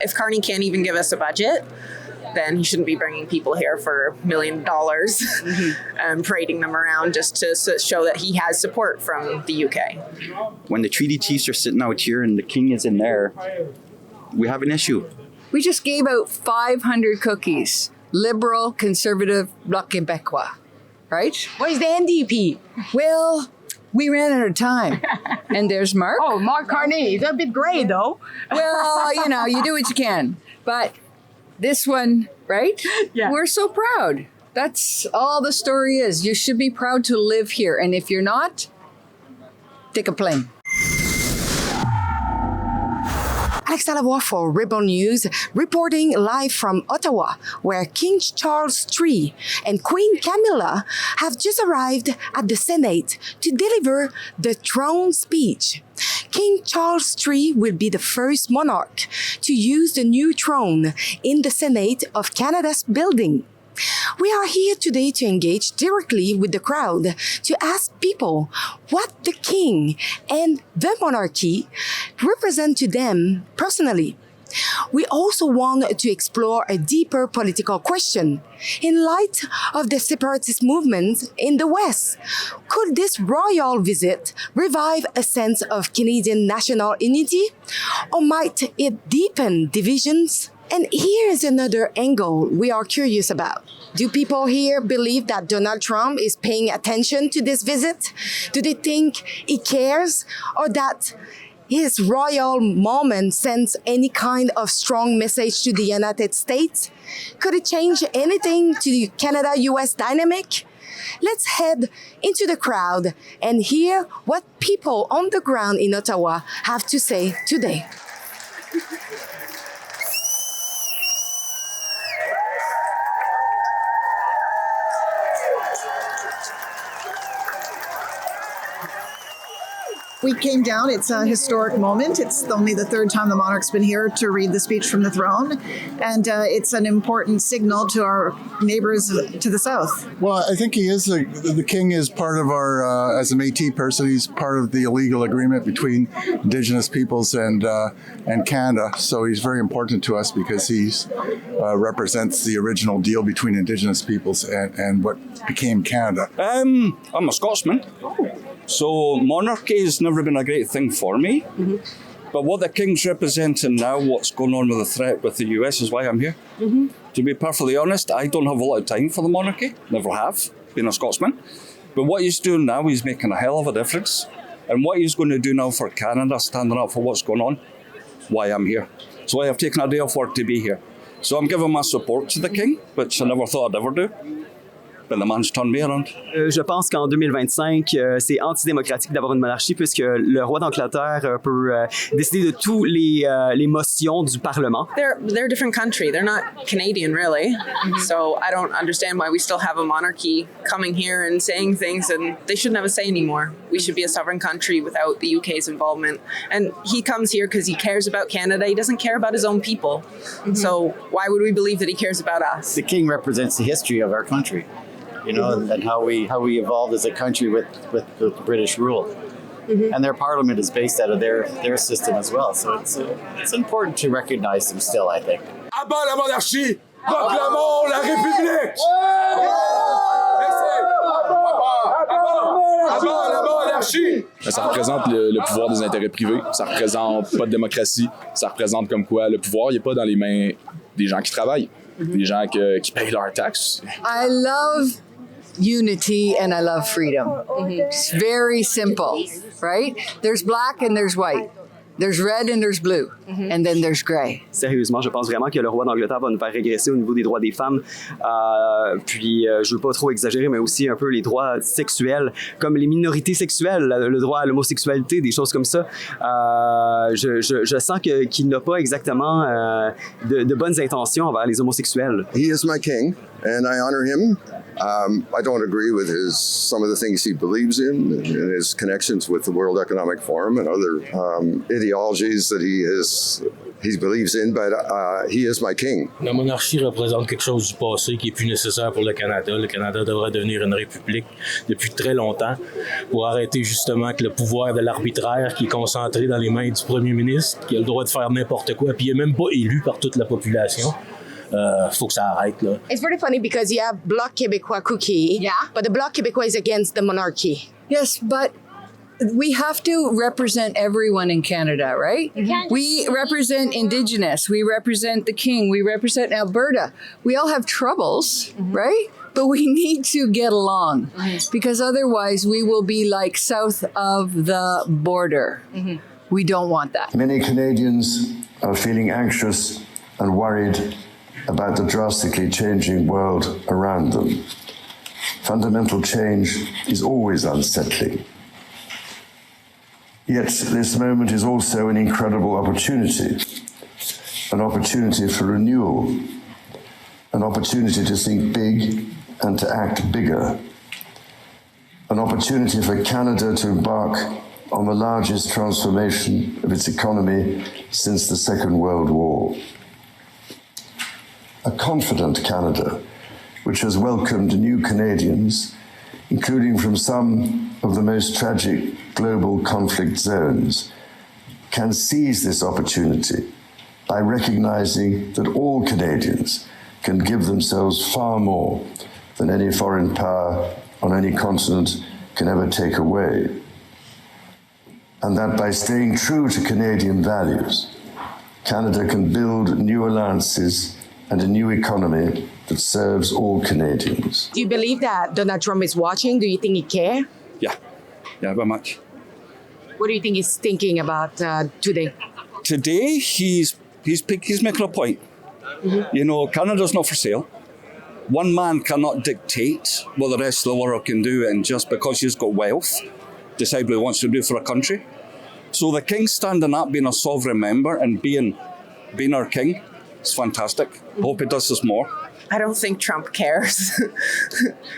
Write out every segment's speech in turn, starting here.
If Carney can't even give us a budget, then he shouldn't be bringing people here for $1 million and parading them around just to show that he has support from the UK. When the treaty chiefs are sitting out here and the king is in there, we have an issue. We just gave out 500 cookies. Liberal, conservative, Bloc Québécois, right? Where's the NDP? Well, we ran out of time. And there's Mark. Oh, Mark Carney. He's a bit gray, though. Well, you do what you can. But this one, right? Yeah. We're so proud. That's all the story is. You should be proud to live here. And if you're not, take a plane. Alex Lavoie for Rebel News, reporting live from Ottawa, where King Charles III and Queen Camilla have just arrived at the Senate to deliver the throne speech. King Charles III will be the first monarch to use the new throne in the Senate of Canada's building. We are here today to engage directly with the crowd to ask people what the king and the monarchy represent to them personally. We also want to explore a deeper political question. In light of the separatist movement in the West, could this royal visit revive a sense of Canadian national unity, or might it deepen divisions? And here's another angle we are curious about. Do people here believe that Donald Trump is paying attention to this visit? Do they think he cares, or that his royal moment sends any kind of strong message to the United States? Could it change anything to the Canada-US dynamic? Let's head into the crowd and hear what people on the ground in Ottawa have to say today. We came down. It's a historic moment. It's only the third time the monarch's been here to read the speech from the throne. And it's an important signal to our neighbors to the south. Well, I think he is. The king is part of our, as an Métis person, he's part of the illegal agreement between Indigenous peoples and Canada. So he's very important to us because he represents the original deal between Indigenous peoples and what became Canada. I'm a Scotsman. So monarchy has never been a great thing for me. Mm-hmm. But what the king's representing now, what's going on with the threat with the US is why I'm here. Mm-hmm. To be perfectly honest, I don't have a lot of time for the monarchy. Never have, being a Scotsman. But what he's doing now, he's making a hell of a difference. And what he's going to do now for Canada, standing up for what's going on, why I'm here. So I have taken a day off work to be here. So I'm giving my support to the king, which I never thought I'd ever do. Je pense qu'en 2025, c'est antidémocratique d'avoir une monarchie puisque le roi d'Angleterre peut décider de tous les motions du Parlement. They're a different country. They're not Canadian, really. Mm-hmm. So I don't understand why we still have a monarchy coming here and saying things, and they shouldn't have a say anymore. We should be a sovereign country without the UK's involvement. And he comes here because he cares about Canada. He doesn't care about his own people. Mm-hmm. So why would we believe that he cares about us? The king represents the history of our country. You know, mm-hmm. and how we evolved as a country with the British rule. Mm-hmm. And their parliament is based out of their system as well. So it's important to recognize them still, I think. Abat la monarchie! Proclamons la République! Ça représente le pouvoir des intérêts privés, ça représente pas de démocratie, ça représente comme quoi le pouvoir n'est pas dans les mains des gens qui travaillent, des gens qui payent leurs taxes. I love unity and I love freedom. Mm-hmm. It's very simple, right? There's black and there's white. There's red and there's blue, mm-hmm. and then there's gray. Sérieusement, je pense vraiment que le roi d'Angleterre va nous faire régresser au niveau des droits des femmes. Puis, je veux pas trop exagérer, mais aussi un peu les droits sexuels, comme les minorités sexuelles, le droit à l'homosexualité, des choses comme ça. Je sens qu'il n'a pas exactement de bonnes intentions envers les homosexuels. He is my king, and I honor him. I don't agree with some of the things he believes in and his connections with the World Economic Forum and other ideologies that he has he believes in, but he is my king. La monarchie représente quelque chose du passé qui est plus nécessaire pour le Canada. Le Canada devrait devenir une république depuis très longtemps pour arrêter justement que le pouvoir de l'arbitraire qui est concentré dans les mains du premier ministre, qui a le droit de faire n'importe quoi, puis il n'est même pas élu par toute la population. Faut que ça arrête, là. It's very funny because you have Bloc Québécois cookie, but the Bloc Québécois is against the monarchy. Yes, but we have to represent everyone in Canada, right? We represent Indigenous, we represent the King, we represent Alberta. We all have troubles, right? But we need to get along because otherwise we will be like south of the border. We don't want that. Many Canadians are feeling anxious and worried about the drastically changing world around them. Fundamental change is always unsettling. Yet this moment is also an incredible opportunity for renewal, an opportunity to think big and to act bigger, an opportunity for Canada to embark on the largest transformation of its economy since the Second World War. A confident Canada, which has welcomed new Canadians, including from some of the most tragic global conflict zones, can seize this opportunity by recognizing that all Canadians can give themselves far more than any foreign power on any continent can ever take away. And that by staying true to Canadian values, Canada can build new alliances and a new economy that serves all Canadians. Do you believe that Donald Trump is watching? Do you think he cares? Yeah, very much. What do you think he's thinking about today? Today, he's making a point. You know, Canada's not for sale. One man cannot dictate what the rest of the world can do, and just because he's got wealth, decide what he wants to do for a country. So the king standing up, being a sovereign member, and being our king, it's fantastic. Hope he does this more. I don't think Trump cares.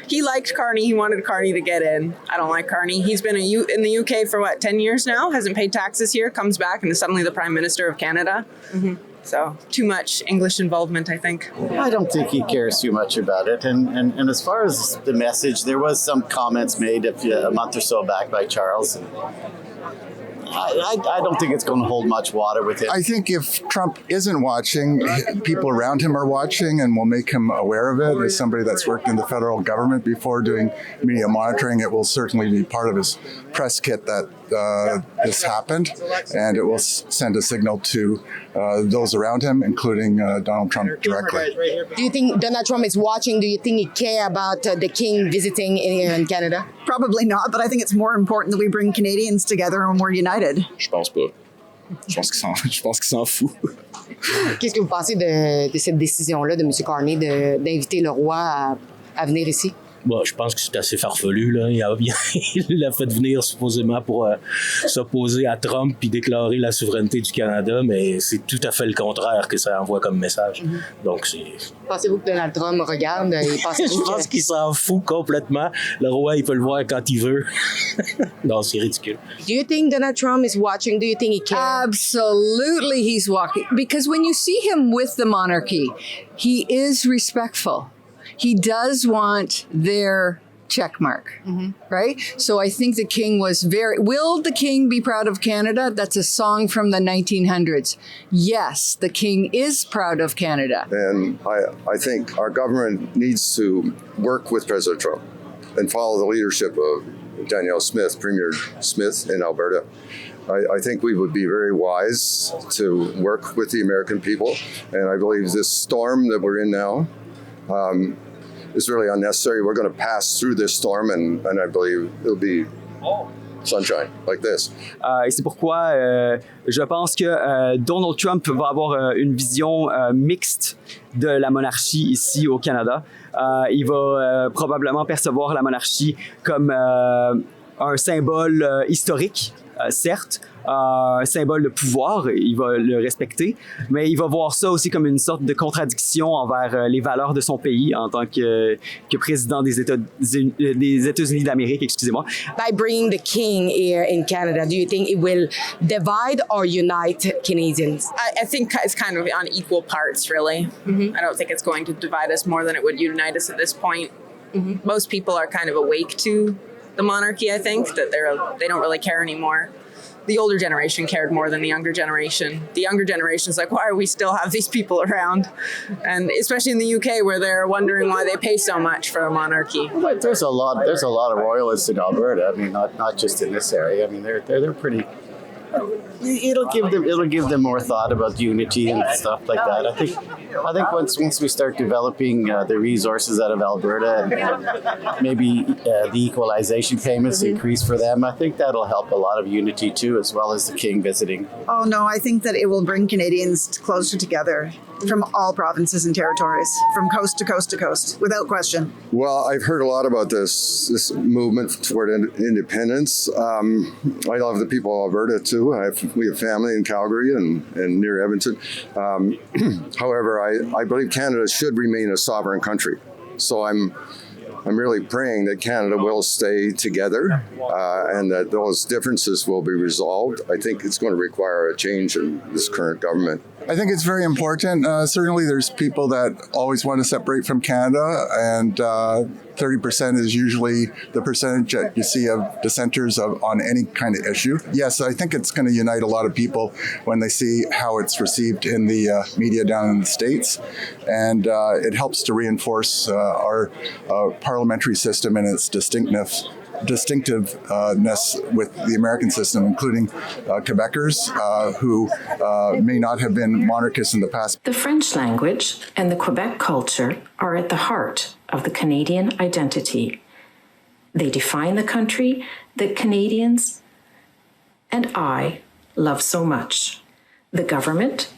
He liked Carney. He wanted Carney to get in. I don't like Carney. He's been in the UK for 10 years now, hasn't paid taxes here, comes back and is suddenly the Prime Minister of Canada. So too much English involvement, I think. I don't think he cares too much about it. And as far as the message, there was some comments made a month or so back by Charles. I don't think it's going to hold much water with him. I think if Trump isn't watching, people around him are watching and will make him aware of it. As somebody that's worked in the federal government before doing media monitoring, it will certainly be part of his press kit that this happened, and it will send a signal to those around him, including Donald Trump directly. Do you think Donald Trump is watching? Do you think he cares about the king visiting in Canada? Probably not, but I think it's more important that we bring Canadians together and we're united. Je pense pas. Je pense qu'il s'en fout. Qu'est-ce que vous pensez de cette décision-là de M. Carney d'inviter le roi à venir ici? Bon, je pense que c'est assez farfelu, là. Il l'a fait venir supposément pour s'opposer à Trump puis déclarer la souveraineté du Canada, mais c'est tout à fait le contraire que ça envoie comme message. Donc, c'est... Pensez-vous que Donald Trump regarde? Je pense qu'il s'en fout complètement. Le roi, il peut le voir quand il veut. Non, c'est ridicule. Do you think Donald Trump is watching? Do you think he cares? Absolutely, he's walking. Because when you see him with the monarchy, he is respectful. He does want their check mark, right? So I think the king was will the king be proud of Canada? That's a song from the 1900s. Yes, the king is proud of Canada. And I think our government needs to work with President Trump and follow the leadership of Danielle Smith, Premier Smith in Alberta. I think we would be very wise to work with the American people. And I believe this storm that we're in now is really unnecessary. We're going to pass through this storm, and I believe it'll be sunshine like this. Et c'est pourquoi je pense que Donald Trump va avoir une vision mixte de la monarchie ici au Canada. Il va probablement percevoir la monarchie comme un symbole historique, certes, symbole de pouvoir, il va le respecter, mais il va voir ça aussi comme une sorte de contradiction envers les valeurs de son pays en tant que président des États-Unis d'Amérique, excusez-moi. By bringing the king here in Canada, do you think it will divide or unite Canadians? I think it's kind of on equal parts, really. Mm-hmm. I don't think it's going to divide us more than it would unite us at this point. Mm-hmm. Most people are kind of awake to the monarchy, I think, that they don't really care anymore. The older generation cared more than the younger generation. The younger generation is like, why do we still have these people around? And especially in the UK, where they're wondering why they pay so much for a monarchy. But there's a lot of royalists in Alberta. I mean, not just in this area. I mean, they're pretty. It'll give them more thought about unity and stuff like that. I think once we start developing the resources out of Alberta and maybe the equalization payments increase for them, I think that'll help a lot of unity too, as well as the king visiting. Oh no, I think that it will bring Canadians closer together from all provinces and territories, from coast to coast to coast, without question. Well, I've heard a lot about this movement toward independence. I love the people of Alberta too. We have family in Calgary and near Edmonton. However, I believe Canada should remain a sovereign country. So I'm really praying that Canada will stay together and that those differences will be resolved. I think it's going to require a change in this current government. I think it's very important. Certainly there's people that always want to separate from Canada, and 30% is usually the percentage that you see of dissenters on any kind of issue. Yes, I think it's going to unite a lot of people when they see how it's received in the media down in the States, and it helps to reinforce our parliamentary system and its distinctiveness with the American system, including Quebecers who may not have been monarchists in the past. The French language and the Quebec culture are at the heart of the Canadian identity. They define the country that Canadians and I love so much. The government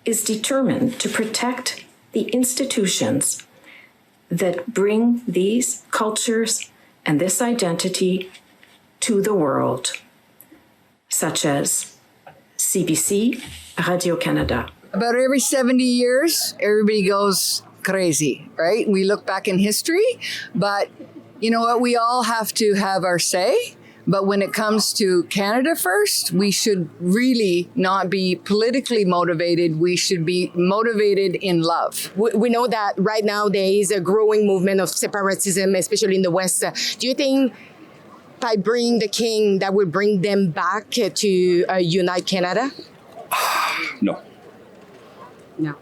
is determined to protect the institutions that bring these cultures and this identity to the world, such as CBC, Radio-Canada. About every 70 years, everybody goes crazy, right? We look back in history, but you know what? We all have to have our say. But when it comes to Canada first, we should really not be politically motivated. We should be motivated in love. We know that right now there is a growing movement of separatism, especially in the West. Do you think by bringing the king, that will bring them back to unite Canada? No. No.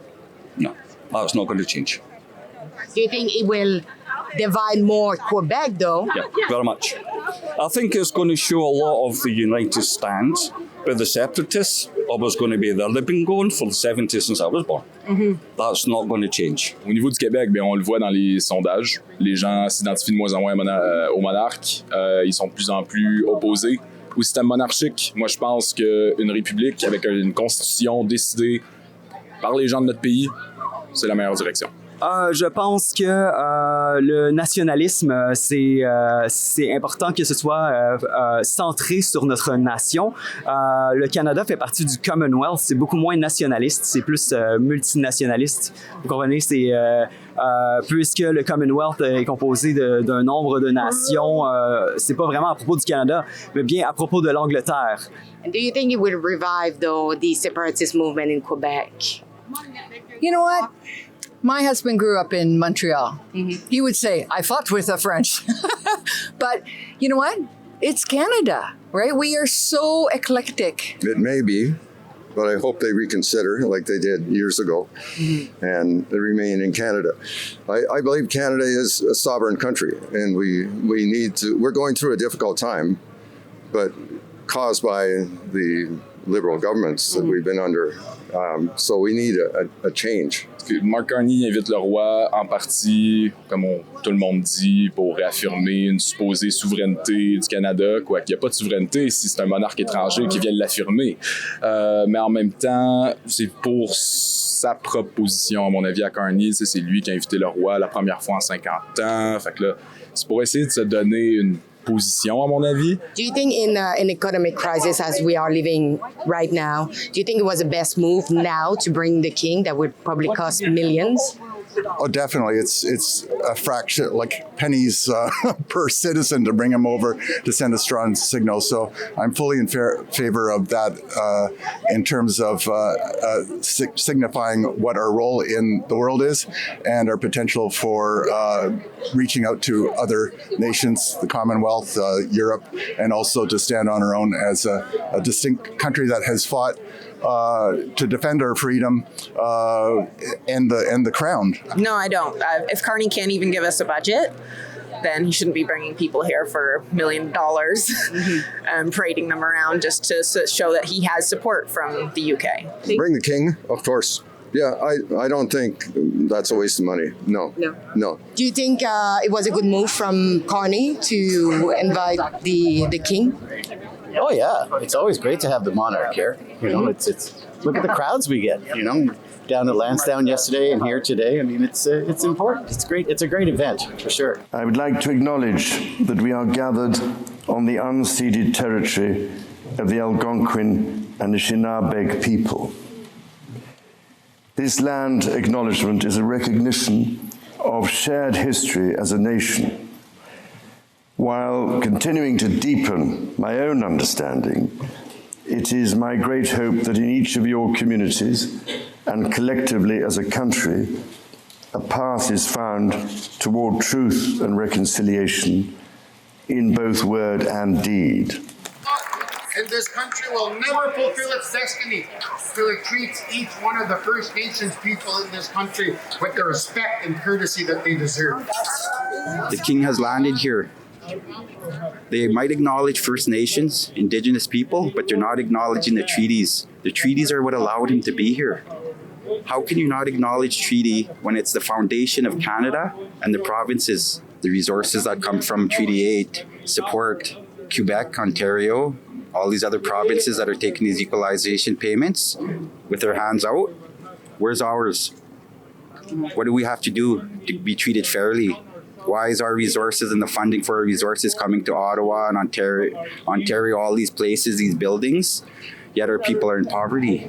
No. That's not going to change. Do you think it will divide more Quebec, though? Yeah, very much. I think it's going to show a lot of the united stand, but the separatists are always going to be there. They've been going for the 70s since I was born. Mm-hmm. That's not going to change. Au niveau du Québec, bien, on le voit dans les sondages. Les gens s'identifient de moins en moins au monarque. Ils sont de plus en plus opposés au système monarchique. Moi, je pense qu'une république avec une constitution décidée par les gens de notre pays, c'est la meilleure direction. Je pense que le nationalisme, c'est important que ce soit centré sur notre nation. Le Canada fait partie du Commonwealth, c'est beaucoup moins nationaliste, c'est plus multinationaliste. Vous comprenez, c'est puisque le Commonwealth est composé d'un nombre de nations, c'est pas vraiment à propos du Canada, mais bien à propos de l'Angleterre. And do you think it will revive, though, the separatist movement in Quebec? You know what? My husband grew up in Montreal. Mm-hmm. He would say, I fought with the French. But you know what? It's Canada, right? We are so eclectic. It may be, but I hope they reconsider like they did years ago and they remain in Canada. I believe Canada is a sovereign country and we need to, we're going through a difficult time, but caused by the liberal governments that we've been under. So we need a change. Mark Carney invite le roi en partie, comme tout le monde dit, pour réaffirmer une supposée souveraineté du Canada, quoiqu'il n'y a pas de souveraineté si c'est un monarque étranger qui vient de l'affirmer. Mais en même temps, c'est pour sa proposition, à mon avis, à Carney. C'est lui qui a invité le roi la première fois en 50 ans. Fait que là, c'est pour essayer de se donner position, à mon avis. Do you think in an economic crisis as we are living right now, do you think it was the best move now to bring the king that would probably cost millions? Oh, definitely. It's a fraction, like pennies per citizen to bring him over to send a strong signal. So I'm fully in favor of that in terms of signifying what our role in the world is and our potential for reaching out to other nations, the Commonwealth, Europe, and also to stand on our own as a distinct country that has fought to defend our freedom and the crown. No, I don't. If Carney can't even give us a budget, then he shouldn't be bringing people here for $1 million and parading them around just to show that he has support from the UK. Bring the king, of course. Yeah, I don't think that's a waste of money. No. Do you think it was a good move from Carney to invite the king? Oh yeah, it's always great to have the monarch here. You know, it's look at the crowds we get. You know, down at Lansdowne yesterday and here today. I mean, it's important. It's great. It's a great event for sure. I would like to acknowledge that we are gathered on the unceded territory of the Algonquin and the Shinabeg people. This land acknowledgement is a recognition of shared history as a nation, while continuing to deepen my own understanding. It is my great hope that in each of your communities and collectively as a country, a path is found toward truth and reconciliation in both word and deed. And this country will never fulfill its destiny till it treats each one of the First Nations people in this country with the respect and courtesy that they deserve. The king has landed here. They might acknowledge First Nations, Indigenous people, but they're not acknowledging the treaties. The treaties are what allowed him to be here. How can you not acknowledge treaty when it's the foundation of Canada and the provinces? The resources that come from Treaty 8 support Quebec, Ontario, all these other provinces that are taking these equalization payments with their hands out. Where's ours? What do we have to do to be treated fairly? Why is our resources and the funding for our resources coming to Ottawa and Ontario, all these places, these buildings, yet our people are in poverty?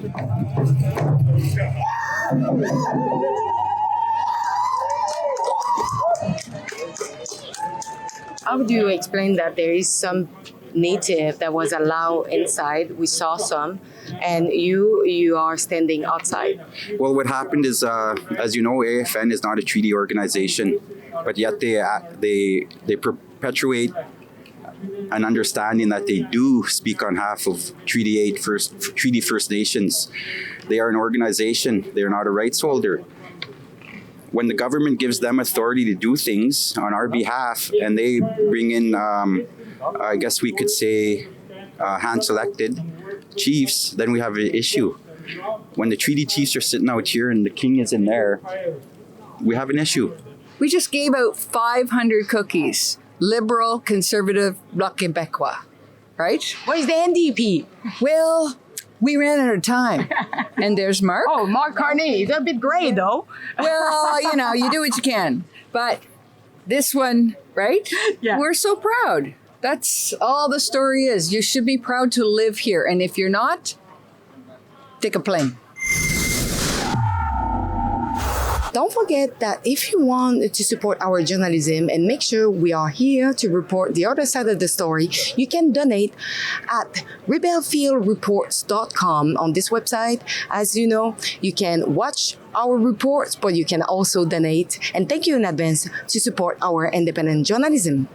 How would you explain that there is some native that was allowed inside? We saw some, and you are standing outside. Well, what happened is, as you know, AFN is not a treaty organization, but yet they perpetuate an understanding that they do speak on behalf of Treaty First Nations. They are an organization. They are not a rights holder. When the government gives them authority to do things on our behalf, and they bring in, I guess we could say, hand-selected chiefs, then we have an issue. When the treaty chiefs are sitting out here and the king is in there, we have an issue. We just gave out 500 cookies. Liberal, conservative, Bloc Québécois, right? What is the NDP? Well, we ran out of time. And there's Mark. Oh, Mark Carney. He's a bit gray, though. Well, you do what you can. But this one, right? Yeah. We're so proud. That's all the story is. You should be proud to live here. And if you're not, take a plane. Don't forget that if you want to support our journalism and make sure we are here to report the other side of the story, you can donate at rebelfieldreports.com on this website. As you know, you can watch our reports, but you can also donate. And thank you in advance to support our independent journalism.